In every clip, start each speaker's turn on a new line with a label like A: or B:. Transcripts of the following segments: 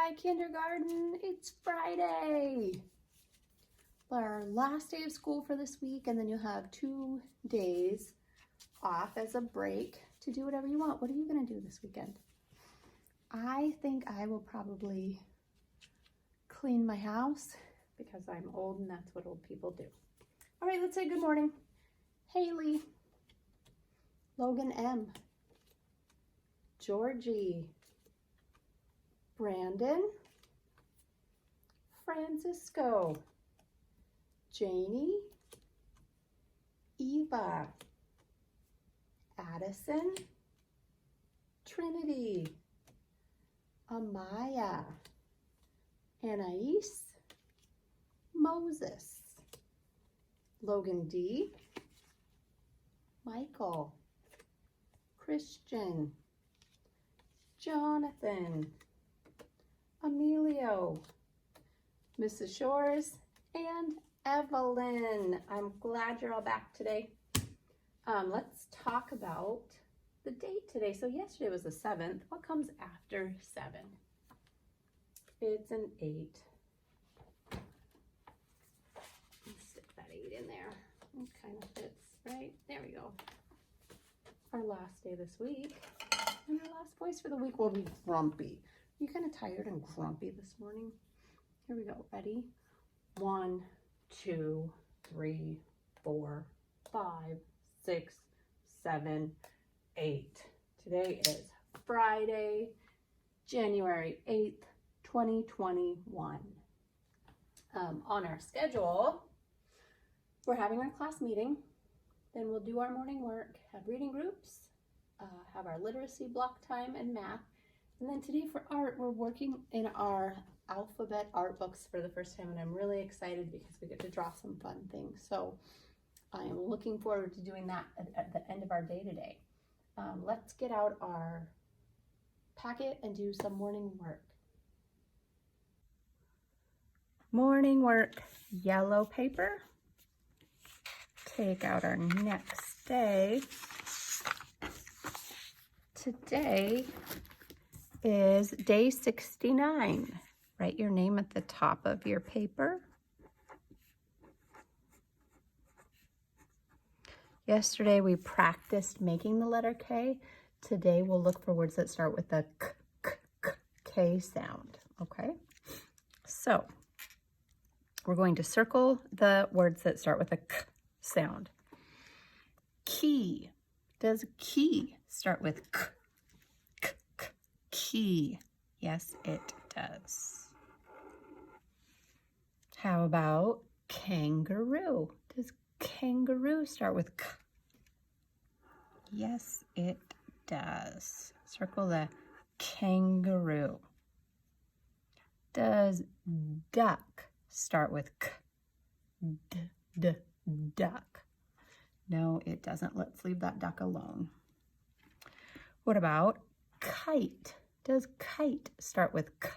A: Hi, kindergarten. It's Friday. Our last day of school for this week, and then you'll have 2 days off as a break to do whatever you want. What are you going to do this weekend? I think I will probably clean my house because I'm old and that's what old people do. All right, let's say good morning. Haley, Logan M, Georgie, Brandon, Francisco, Janie, Eva, Addison, Trinity, Amaya, Anais, Moses, Logan D, Michael, Christian, Jonathan, Emilio, Mrs. Shores, and Evelyn. I'm glad you're all back today. Let's talk about the date today. So yesterday was the 7th. What comes after 7? It's an 8. Let's stick that 8 in there. It kind of fits, right? There we go. Our last day this week. And our last voice for the week will be grumpy. Are you kind of tired and grumpy this morning? Here we go. Ready? 1, 2, 3, 4, 5, 6, 7, 8. Today is Friday, January 8th, 2021. On our schedule, we're having our class meeting. Then we'll do our morning work, have reading groups, have our literacy block time and math. And then today for art, we're working in our alphabet art books for the first time, and I'm really excited because we get to draw some fun things. So I am looking forward to doing that at the end of our day today. Let's get out our packet and do some morning work. Morning work, yellow paper. Take out our next day. Today is day 69. Write your name at the top of your paper. Yesterday we practiced making the letter K. Today we'll look for words that start with the K sound, okay? So we're going to circle the words that start with a K sound. Key. Does key start with K? Key. Yes, it does. How about kangaroo? Does kangaroo start with K? Yes, it does. Circle the kangaroo. Does duck start with K? Duck. No, it doesn't. Let's leave that duck alone. What about kite? Does kite start with K?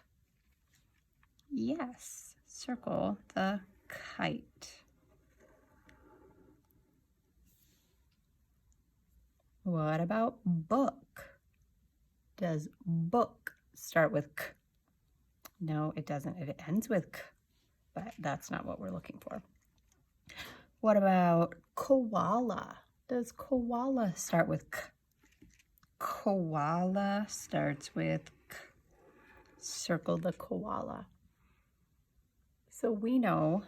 A: Yes. Circle the kite. What about book? Does book start with K? No, it doesn't. It ends with K, but that's not what we're looking for. What about koala? Does koala start with K? Koala starts with K. Circle the koala. So we know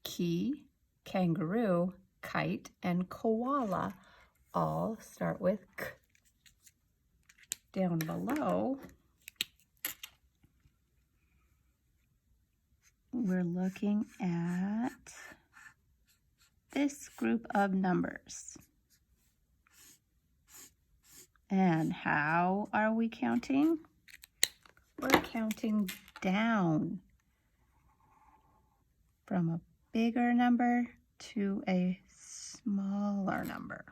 A: key, kangaroo, kite, and koala all start with K. Down below, we're looking at this group of numbers. And how are we counting? We're counting down from a bigger number to a smaller number.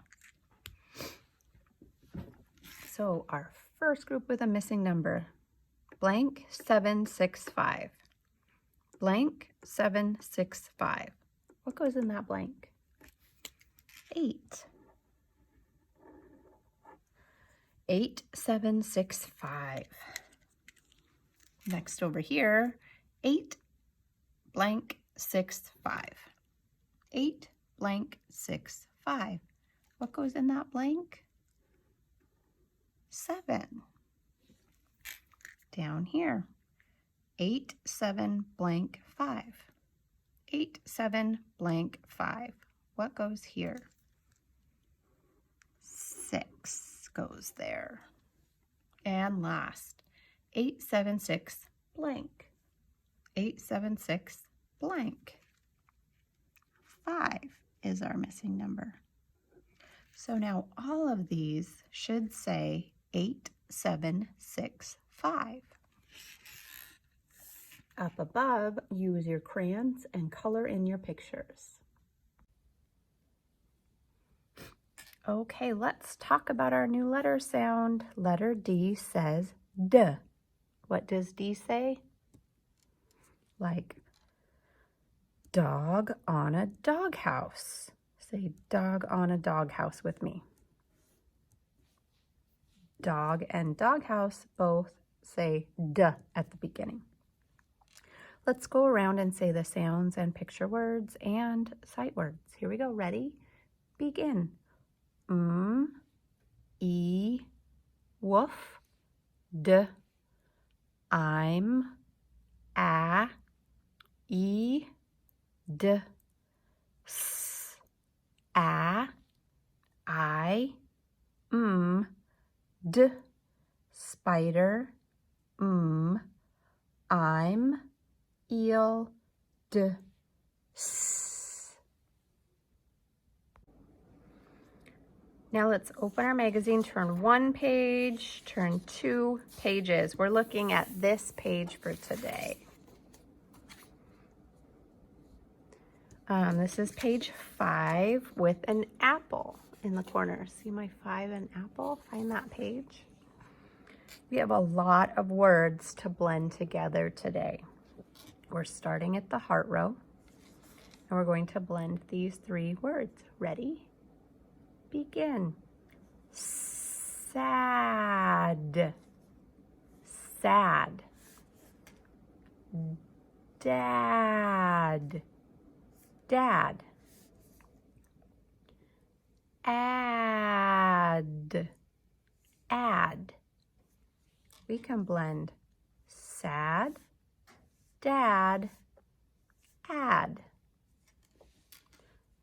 A: So our first group with a missing number, blank 765. Blank 765. What goes in that blank? 8. 8765. Next over here, 8 blank 6 5. 8 blank 6 5. What goes in that blank? 7. Down here, 8 7 blank 5. 8 7 blank 5. What goes here? 6 goes there. And last, 8 7 6 blank. 8 7 6 blank. 5 is our missing number. So now all of these should say 8 7 6 5. Up above, use your crayons and color in your pictures. Okay, let's talk about our new letter sound. Letter D says D. What does D say? Like dog on a doghouse. Say dog on a doghouse with me. Dog and doghouse both say D at the beginning. Let's go around and say the sounds and picture words and sight words. Here we go. Ready? Begin. E, woof, D, I'm, a, E, D, S, a, I, D, spider, I'm, eel, D, S. Now let's open our magazine, turn 1 page, turn 2 pages. We're looking at this page for today. This is page 5 with an apple in the corner. See my 5 and apple? Find that page. We have a lot of words to blend together today. We're starting at the heart row, and we're going to blend these 3 words. Ready? Begin. Sad. Sad. Dad. Dad. Add. Add. We can blend sad, dad, add.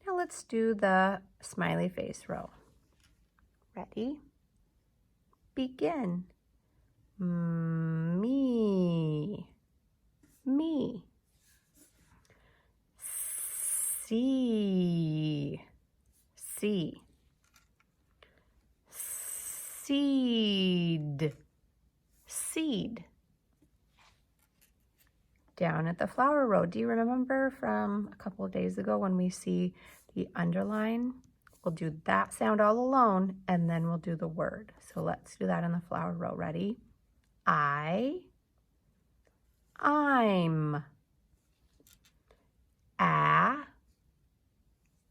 A: Now let's do the smiley face row. Ready? Begin. Me. Me. See. See. Seed. Seed. Down at the flower row, do you remember from a couple of days ago when we see the underline? We'll do that sound all alone, and then we'll do the word. So let's do that in the flower row. Ready? I'm.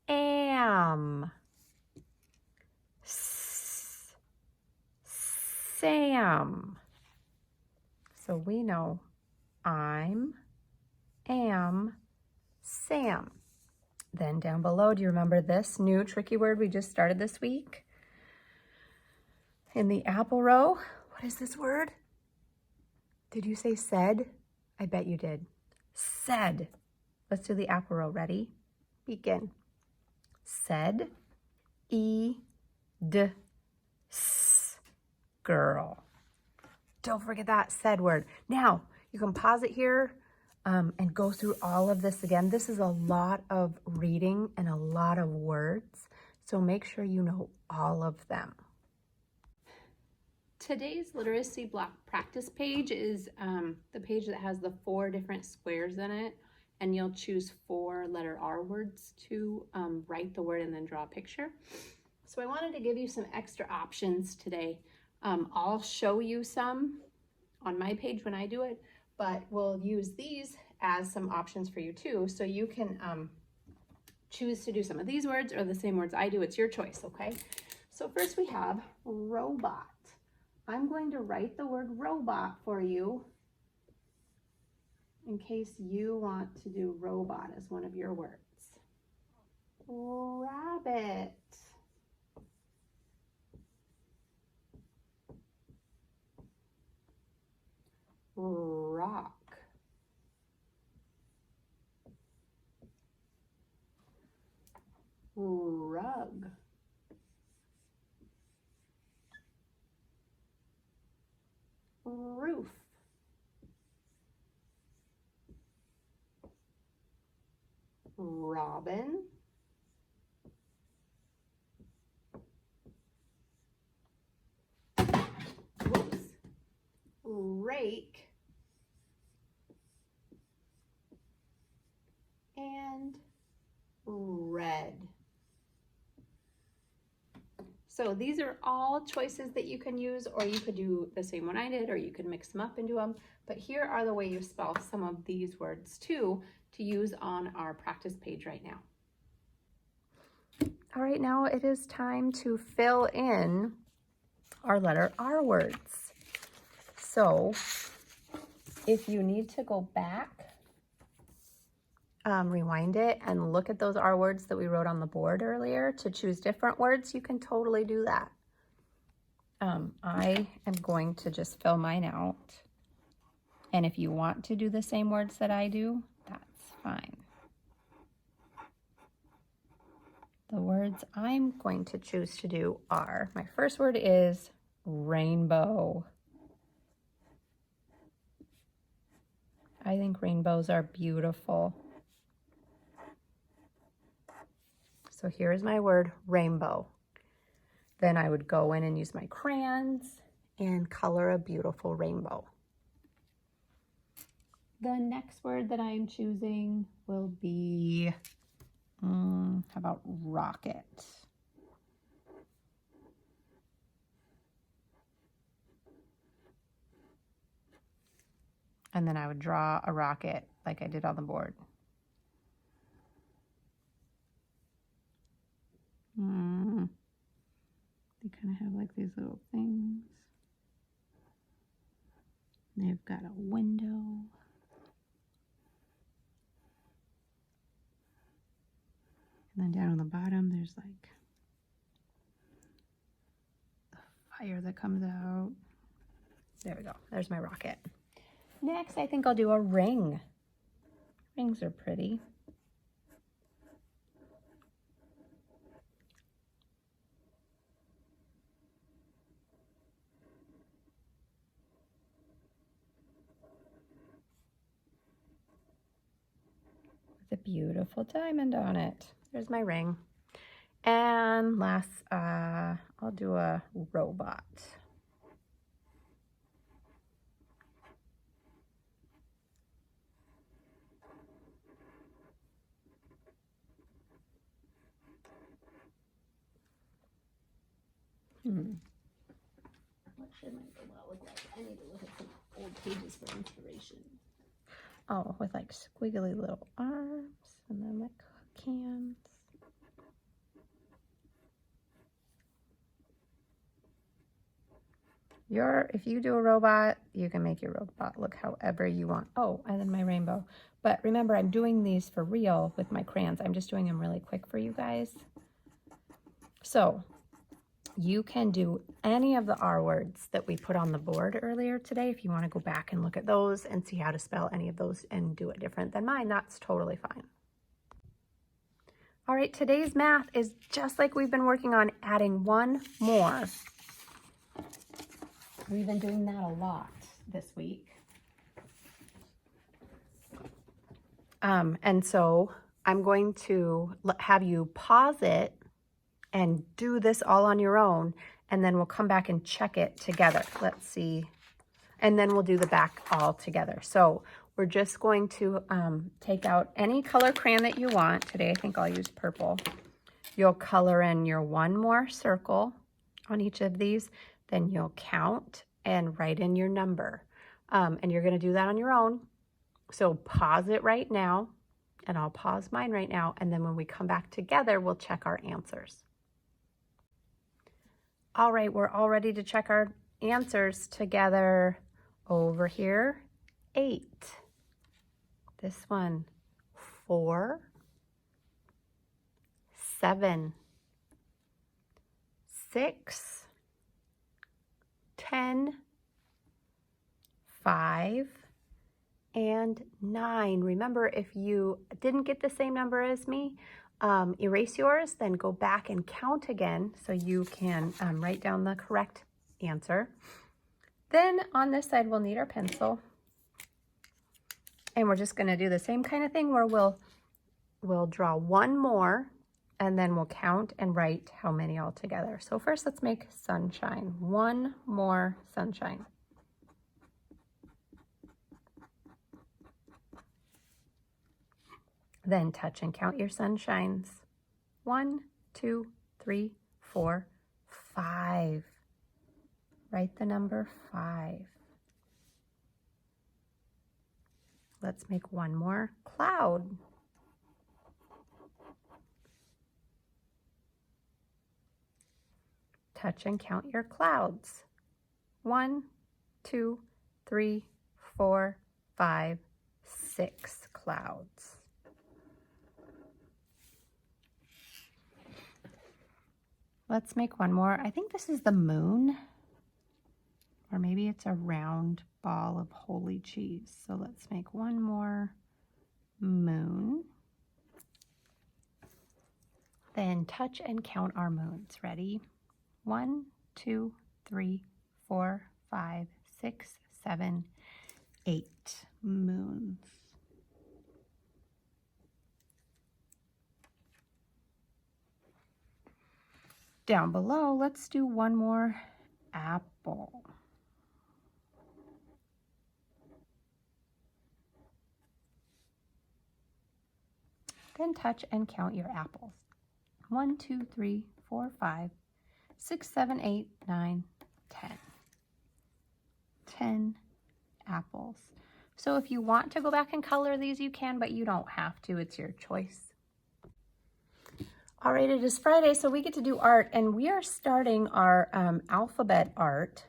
A: Am. Sam. So we know I'm, am, Sam. Then down below, do you remember this new tricky word we just started this week? In the apple row, what is this word? Did you say said? I bet you did. Said. Let's do the apple row. Ready? Begin. Said, E, D, S, girl. Don't forget that said word. Now, you can pause it here and go through all of this again. This is a lot of reading and a lot of words, so make sure you know all of them. Today's literacy block practice page is the page that has the 4 different squares in it, and you'll choose 4 letter R words to write the word and then draw a picture. So I wanted to give you some extra options today. I'll show you some on my page when I do it, but we'll use these as some options for you too. So you can choose to do some of these words or the same words I do. It's your choice, okay? So first we have robot. I'm going to write the word robot for you in case you want to do robot as one of your words. Rabbit. Rock. Rug. Roof. Robin. Whoops. Rake. And red. So these are all choices that you can use, or you could do the same one I did, or you could mix them up and do them. But here are the way you spell some of these words too, to use on our practice page right now. All right, now it is time to fill in our letter R words. So if you need to go back, rewind it and look at those R words that we wrote on the board earlier to choose different words, you can totally do that. I am going to just fill mine out. And if you want to do the same words that I do, that's fine. The words I'm going to choose to do are, my first word is rainbow. I think rainbows are beautiful. So here's my word, rainbow. Then I would go in and use my crayons and color a beautiful rainbow. The next word that I'm choosing will be, how about rocket? And then I would draw a rocket like I did on the board. They kind of have like these little things. They've got a window. And then down on the bottom, there's like the fire that comes out. There we go. There's my rocket. Next, I think I'll do a ring. Rings are pretty. With a beautiful diamond on it. There's my ring. And last, I'll do a robot. What should my robot look like? I need to look at some old pages for inspiration. Oh, with like squiggly little arms and then like cans. If you do a robot, you can make your robot look however you want. Oh, and then my rainbow. But remember, I'm doing these for real with my crayons. I'm just doing them really quick for you guys. So you can do any of the R words that we put on the board earlier today. If you want to go back and look at those and see how to spell any of those and do it different than mine, that's totally fine. All right, today's math is just like we've been working on, adding one more. We've been doing that a lot this week. And so I'm going to have you pause it and do this all on your own, and then we'll come back and check it together. Let's see. And then we'll do the back all together. So we're just going to take out any color crayon that you want. Today I think I'll use purple. You'll color in your one more circle on each of these. Then you'll count and write in your number. And you're going to do that on your own. So pause it right now, and I'll pause mine right now. And then when we come back together, we'll check our answers. All right, we're all ready to check our answers together. Over here, 8. This one, 4, 7, 6, 10, 5, and 9. Remember, if you didn't get the same number as me, erase yours, then go back and count again so you can write down the correct answer. Then on this side, we'll need our pencil. And we're just going to do the same kind of thing where we'll draw one more, and then we'll count and write how many all together. So first, let's make sunshine. One more sunshine. Then touch and count your sunshines. 1, 2, 3, 4, 5. Write the number 5. Let's make one more cloud. Touch and count your clouds. 1, 2, 3, 4, 5, 6 clouds. Let's make one more. I think this is the moon, or maybe it's a round ball of holy cheese. So let's make one more moon. Then touch and count our moons. Ready? 1, 2, 3, 4, 5, 6, 7, 8 moons. Down below, let's do one more apple. Then touch and count your apples. 1, 2, 3, 4, 5, 6, 7, 8, 9, 10. 10 apples. So if you want to go back and color these, you can, but you don't have to. It's your choice. All right, it is Friday, so we get to do art, and we are starting our alphabet art.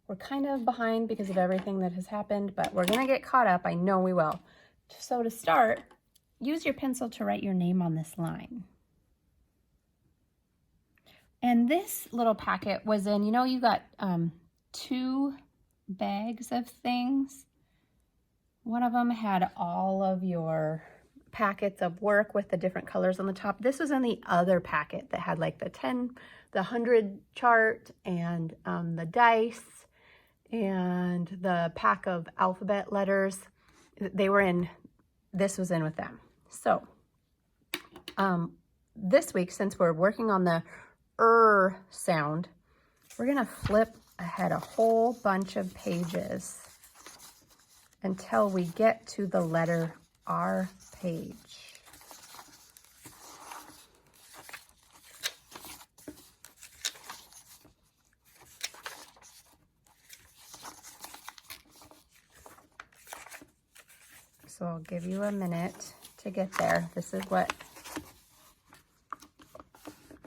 A: We're kind of behind because of everything that has happened, but we're going to get caught up. I know we will. So to start, use your pencil to write your name on this line. And this little packet was in, you know, you got 2 bags of things. One of them had all of your packets of work with the different colors on the top. This was in the other packet that had like the 10, the 100 chart, and the dice, and the pack of alphabet letters. They were in, this was in with them. So this week, since we're working on the sound, we're gonna flip ahead a whole bunch of pages until we get to the letter R page. So I'll give you a minute to get there. This is what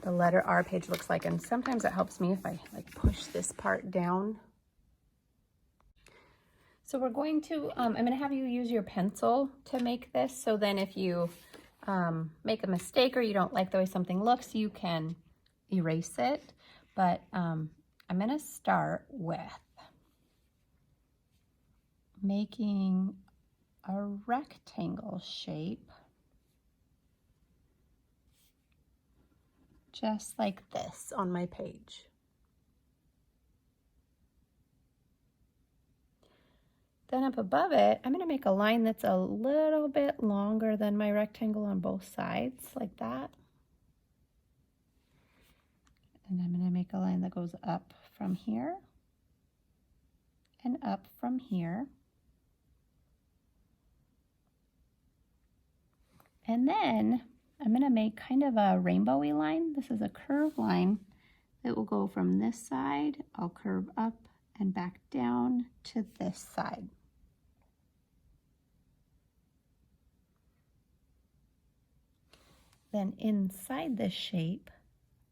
A: the letter R page looks like, and sometimes it helps me if I like push this part down. So we're going to, I'm going to have you use your pencil to make this, so then if you make a mistake or you don't like the way something looks, you can erase it. But I'm going to start with making a rectangle shape, just like this on my page. Then up above it, I'm going to make a line that's a little bit longer than my rectangle on both sides, like that. And I'm going to make a line that goes up from here and up from here. And then I'm going to make kind of a rainbowy line. This is a curved line that will go from this side. I'll curve up and back down to this side. Then inside this shape,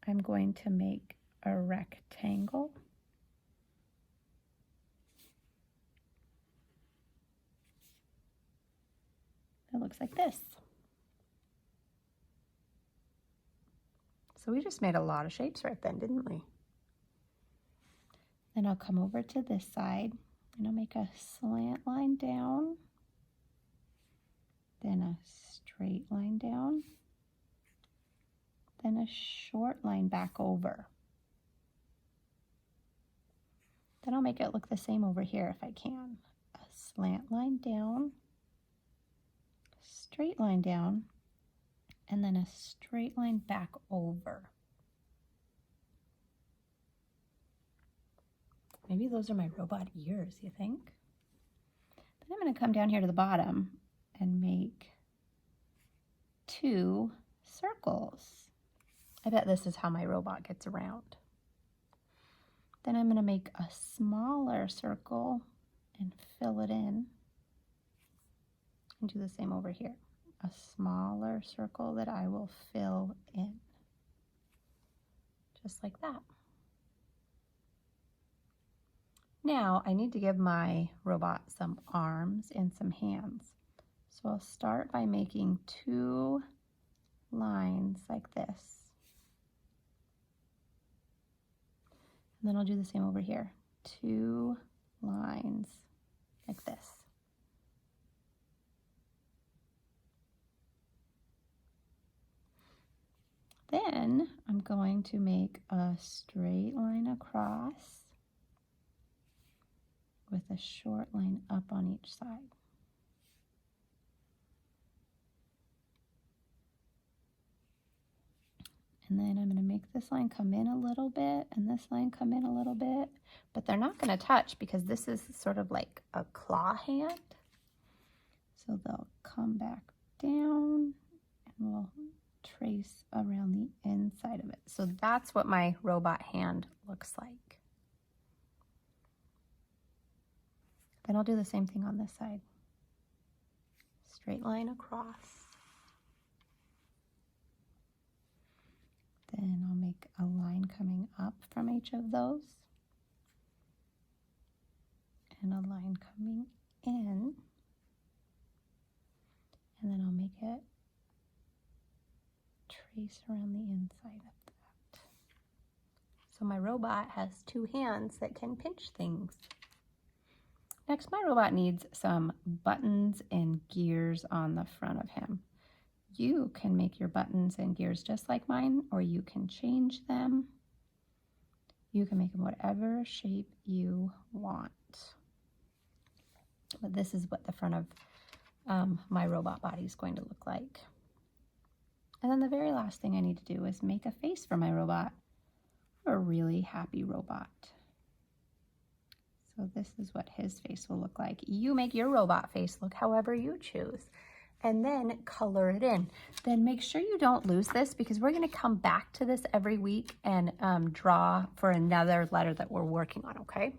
A: I'm going to make a rectangle. It looks like this. So we just made a lot of shapes right then, didn't we? Then I'll come over to this side and I'll make a slant line down, then a straight line down, then a short line back over. Then I'll make it look the same over here if I can. A slant line down, straight line down, and then a straight line back over. Maybe those are my robot ears, you think? Then I'm going to come down here to the bottom and make 2 circles. I bet this is how my robot gets around. Then I'm going to make a smaller circle and fill it in. And do the same over here. A smaller circle that I will fill in. Just like that. Now I need to give my robot some arms and some hands. So I'll start by making 2 lines like this. And then I'll do the same over here. 2 lines like this. Then I'm going to make a straight line across with a short line up on each side. And then I'm going to make this line come in a little bit and this line come in a little bit, but they're not going to touch because this is sort of like a claw hand. So they'll come back down and we'll trace around the inside of it. So that's what my robot hand looks like. Then I'll do the same thing on this side. Straight line across. Then I'll make a line coming up from each of those. And a line coming in. And then I'll make it trace around the inside of that. So my robot has 2 hands that can pinch things. Next, my robot needs some buttons and gears on the front of him. You can make your buttons and gears just like mine, or you can change them. You can make them whatever shape you want. But this is what the front of my robot body is going to look like. And then the very last thing I need to do is make a face for my robot. A really happy robot. So this is what his face will look like. You make your robot face look however you choose. And then color it in. Then make sure you don't lose this because we're going to come back to this every week and draw for another letter that we're working on, okay?